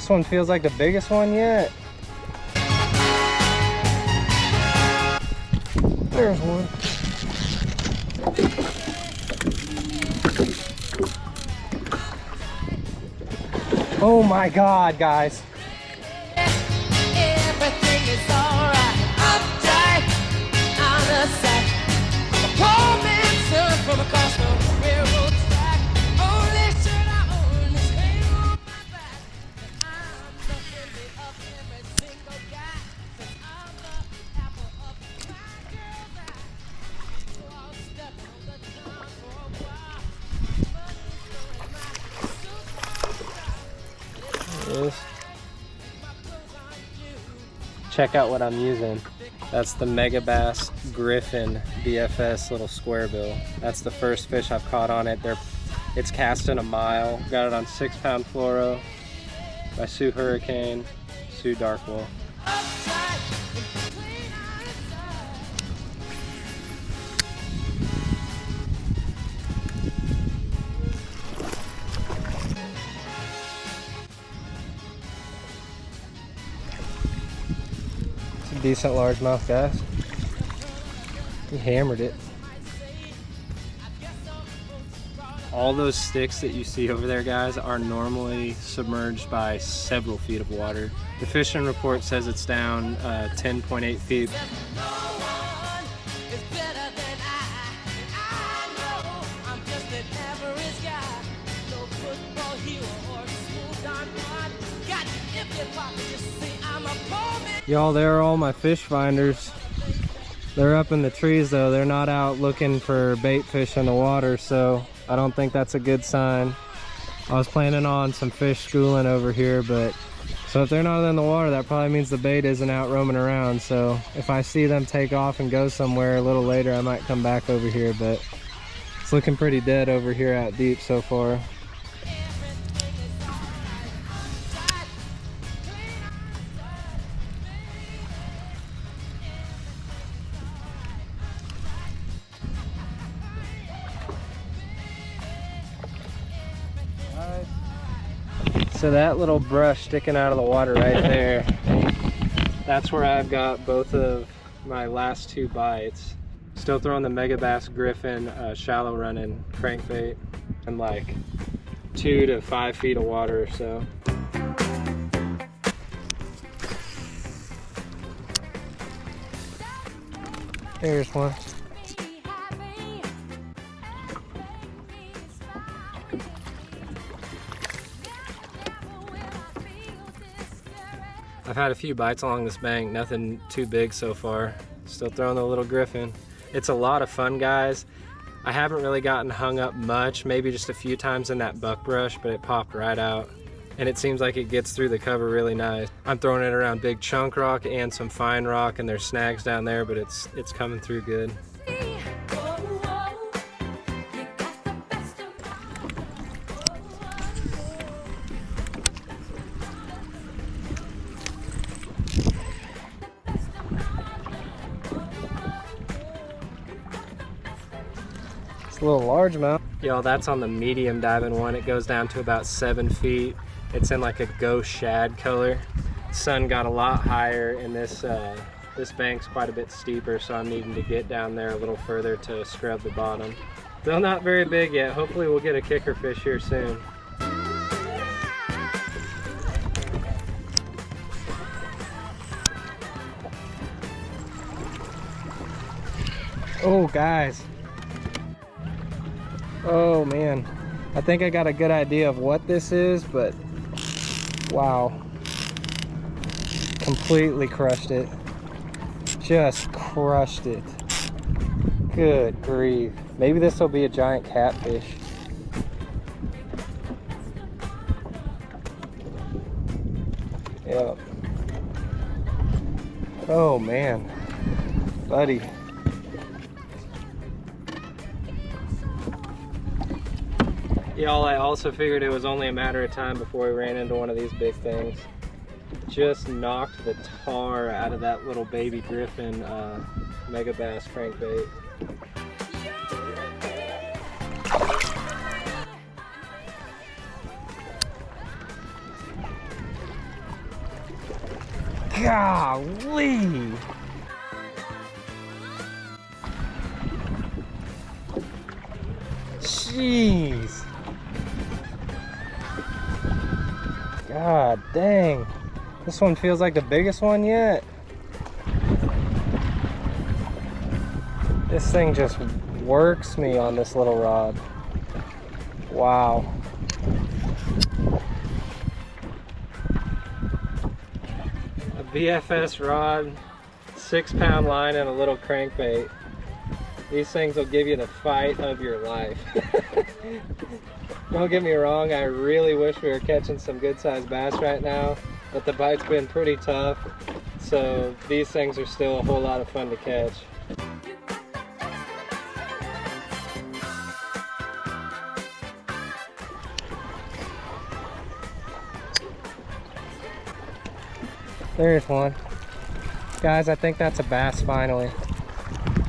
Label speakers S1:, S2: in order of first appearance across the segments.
S1: This one feels like the biggest one yet. There's one. Oh my God, guys.
S2: Everything is alright. Uptight, out of sight. A poor man's son from across the railroad track. Only shirt I own is hanging on my back. I'm the envy of every single guy. 'Cause I'm the apple of my girl's eye. So I'll step on the time for a while. Money's going my
S1: There it is. Check out what I'm using. That's the Megabass Griffon BFS little square bill. That's the first fish I've caught on it. It's casting a mile. Got it on 6-pound fluoro by Sioux Hurricane, Sioux Dark Wolf. Decent largemouth, guys. He hammered it. All those sticks that you see over there, guys, are normally submerged by several feet of water. The fishing report says it's down 10.8 feet. Y'all, there are all my fish finders. They're up in the trees though. They're not out looking for bait fish in the water, so I don't think that's a good sign. I was planning on some fish schooling over here, but so if they're not in the water, that probably means the bait isn't out roaming around. So if I see them take off and go somewhere a little later, I might come back over here, but it's looking pretty dead over here out deep so far. So that little brush sticking out of the water right there, that's where I've got both of my last 2 bites. Still throwing the Megabass Griffon shallow running crankbait in like 2 to 5 feet of water or so. There's one. I've had a few bites along this bank, nothing too big so far. Still throwing the little Griffon. It's a lot of fun, guys. I haven't really gotten hung up much, maybe just a few times in that buckbrush, but it popped right out. And it seems like it gets through the cover really nice. I'm throwing it around big chunk rock and some fine rock, and there's snags down there, but it's coming through good. A little largemouth. Y'all, that's on the medium diving one. It goes down to about 7 feet. It's in like a ghost shad color. The sun got a lot higher, and this bank's quite a bit steeper, so I'm needing to get down there a little further to scrub the bottom. Still not very big yet. Hopefully we'll get a kicker fish here soon. Oh, guys. Oh man, I think I got a good idea of what this is, but wow, completely crushed it. Just crushed it. Good grief. Maybe this will be a giant catfish. Yep. Oh man, buddy. Y'all, I also figured it was only a matter of time before we ran into one of these big things. Just knocked the tar out of that little baby Griffon Megabass crankbait. Golly! Jeez! God dang! This one feels like the biggest one yet. This thing just works me on this little rod. Wow. A BFS rod, 6-pound line, and a little crankbait. These things will give you the fight of your life. Don't get me wrong, I really wish we were catching some good-sized bass right now, but the bite's been pretty tough, so these things are still a whole lot of fun to catch. There's one. Guys, I think that's a bass finally.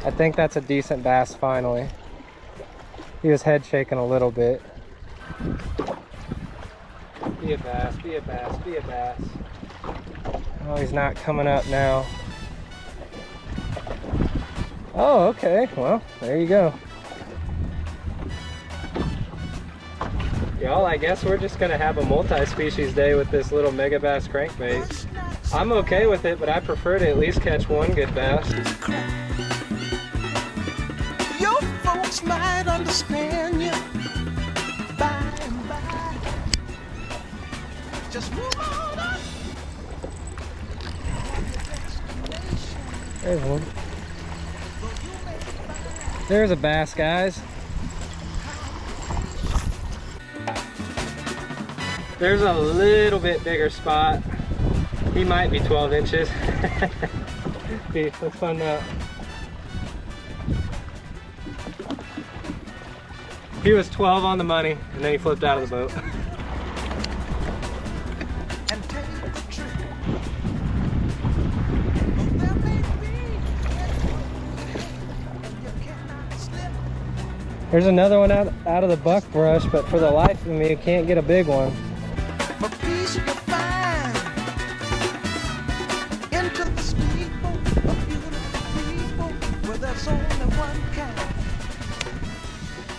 S1: I think that's a decent bass finally. He was head shaking a little bit. Be a bass, be a bass, be a bass. Oh, he's not coming up now. Oh, okay. Well, there you go. Y'all, I guess we're just gonna have a multi-species day with this little Megabass crankbait. I'm okay with it, but I prefer to at least catch one good bass.
S2: Your folks might understand you by and by. Just move on up.
S1: There's one. There's a bass, guys. There's a little bit bigger spot. He might be 12 inches. Let's find out. He was 12 on the money, and then he flipped out of the boat. There's another one out of the buck brush, but for the life of me, I can't get a big one.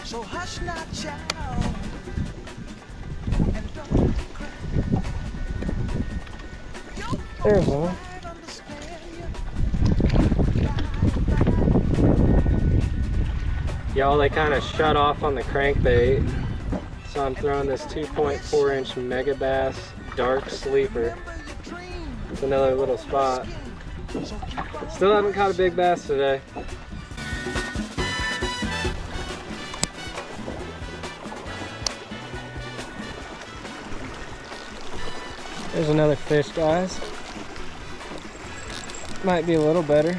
S2: So hush not, child, and don't cry.
S1: There's one. Y'all, they kind of shut off on the crankbait, so I'm throwing this 2.4 inch Megabass dark sleeper. It's another little spot. Still haven't caught a big bass today. There's another fish, guys. Might be a little better.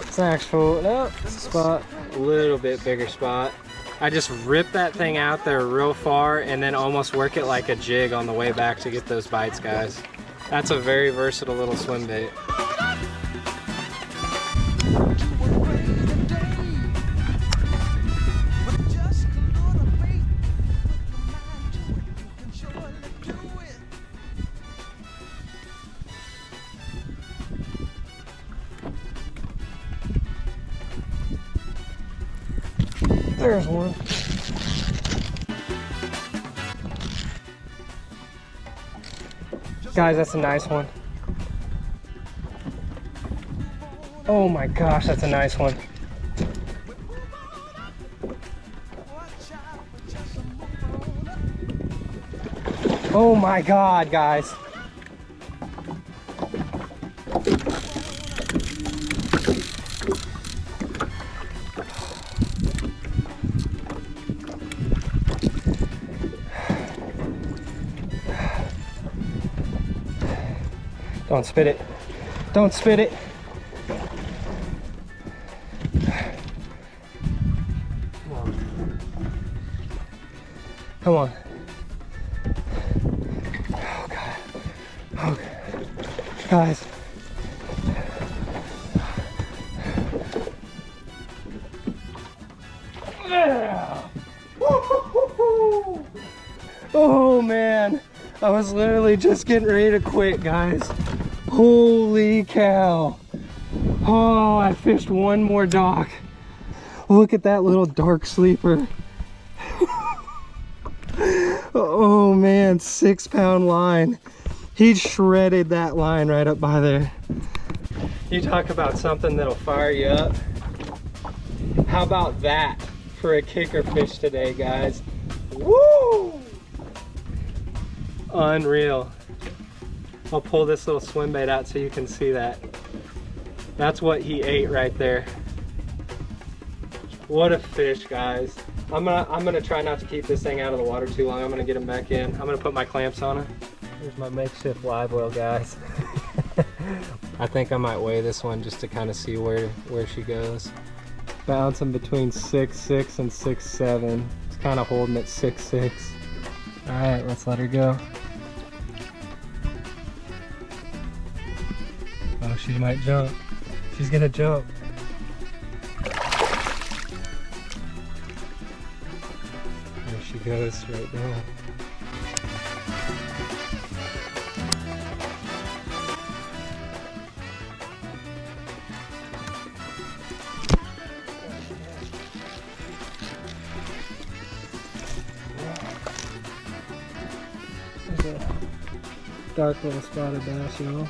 S1: It's an actual, no, it's a spot. A little bit bigger spot. I just rip that thing out there real far and then almost work it like a jig on the way back to get those bites, guys. That's a very versatile little swim bait. There's one. Guys, that's a nice one. Oh my gosh, that's a nice one. Oh my God, guys. Don't spit it. Don't spit it. Come on. Oh God. Oh God. Guys. Oh man. I was literally just getting ready to quit, guys. Holy cow. Oh, I fished one more dock. Look at that little dark sleeper. Oh man, 6-pound line. He shredded that line right up by there. You talk about something that'll fire you up. How about that for a kicker fish today, guys? Woo! Unreal. I'll pull this little swim bait out so you can see that. That's what he ate right there. What a fish, guys. I'm gonna try not to keep this thing out of the water too long. I'm gonna get him back in. I'm gonna put my clamps on it. Here's my makeshift live well, guys. I think I might weigh this one just to kind of see where she goes. Bouncing between 6'6" and 6'7". It's kind of holding at 6'6". All right, let's let her go. Oh, she might jump. She's gonna jump. There she goes right now. There's a dark little spotted bass, y'all.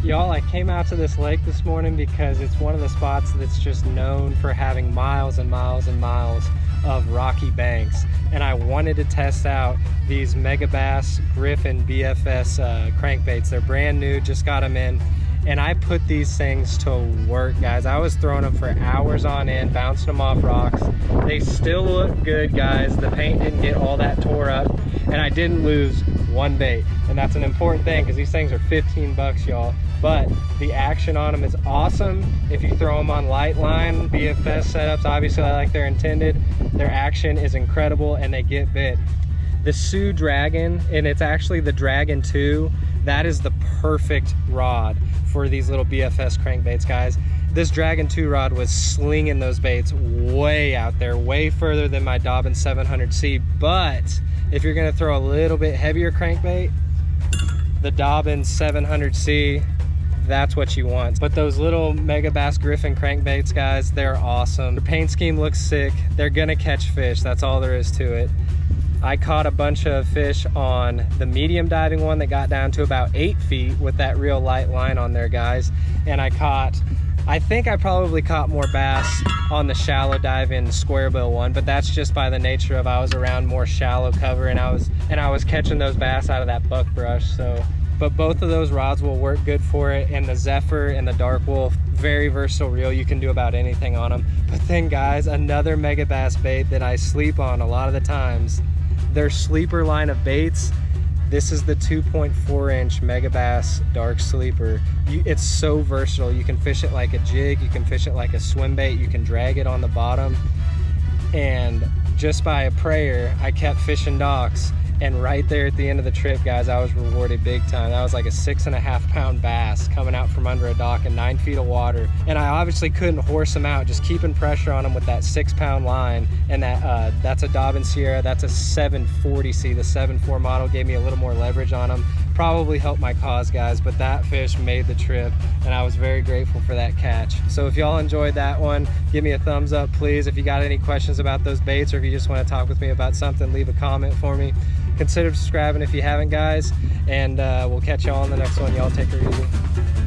S1: Y'all, I came out to this lake this morning because it's one of the spots that's just known for having miles and miles and miles of rocky banks. And I wanted to test out these Megabass Griffon BFS crankbaits. They're brand new, just got them in. And I put these things to work, guys. I was throwing them for hours on end, bouncing them off rocks. They still look good, guys. The paint didn't get all that tore up, and I didn't lose one bait. And that's an important thing because these things are 15 bucks, y'all. But the action on them is awesome. If you throw them on light line, BFS setups, obviously I like they're intended. Their action is incredible and they get bit. The Sioux Dragon, and it's actually the Dragon 2, that is the perfect rod for these little BFS crankbaits, guys. This Dragon 2 rod was slinging those baits way out there, way further than my Dobbin 700C. But if you're gonna throw a little bit heavier crankbait, the Dobbin 700C, that's what you want. But those little Megabass Griffon crankbaits, guys, they're awesome. The paint scheme looks sick. They're gonna catch fish. That's all there is to it. I caught a bunch of fish on the medium diving one that got down to about 8 feet with that real light line on there, guys. And I think I probably caught more bass on the shallow diving square bill one, but that's just by the nature of I was around more shallow cover and I was catching those bass out of that buck brush. So, but both of those rods will work good for it. And the Zephyr and the Dark Wolf, very versatile reel. You can do about anything on them. But then, guys, another Megabass bait that I sleep on a lot of the times, their sleeper line of baits. This is the 2.4-inch Megabass Dark Sleeper. It's so versatile. You can fish it like a jig, you can fish it like a swim bait, you can drag it on the bottom. And just by a prayer, I kept fishing docks. And right there at the end of the trip, guys, I was rewarded big time. That was like a 6.5-pound bass coming out from under a dock in 9 feet of water. And I obviously couldn't horse them out, just keeping pressure on them with that 6-pound line. And that's a Dobbin Sierra, that's a 740C. The 7.4 model gave me a little more leverage on them. Probably helped my cause, guys, but that fish made the trip and I was very grateful for that catch. So if y'all enjoyed that one, give me a thumbs up, please. If you got any questions about those baits or if you just want to talk with me about something, leave a comment for me. Consider subscribing if you haven't, guys, and we'll catch y'all on the next one. Y'all take her easy.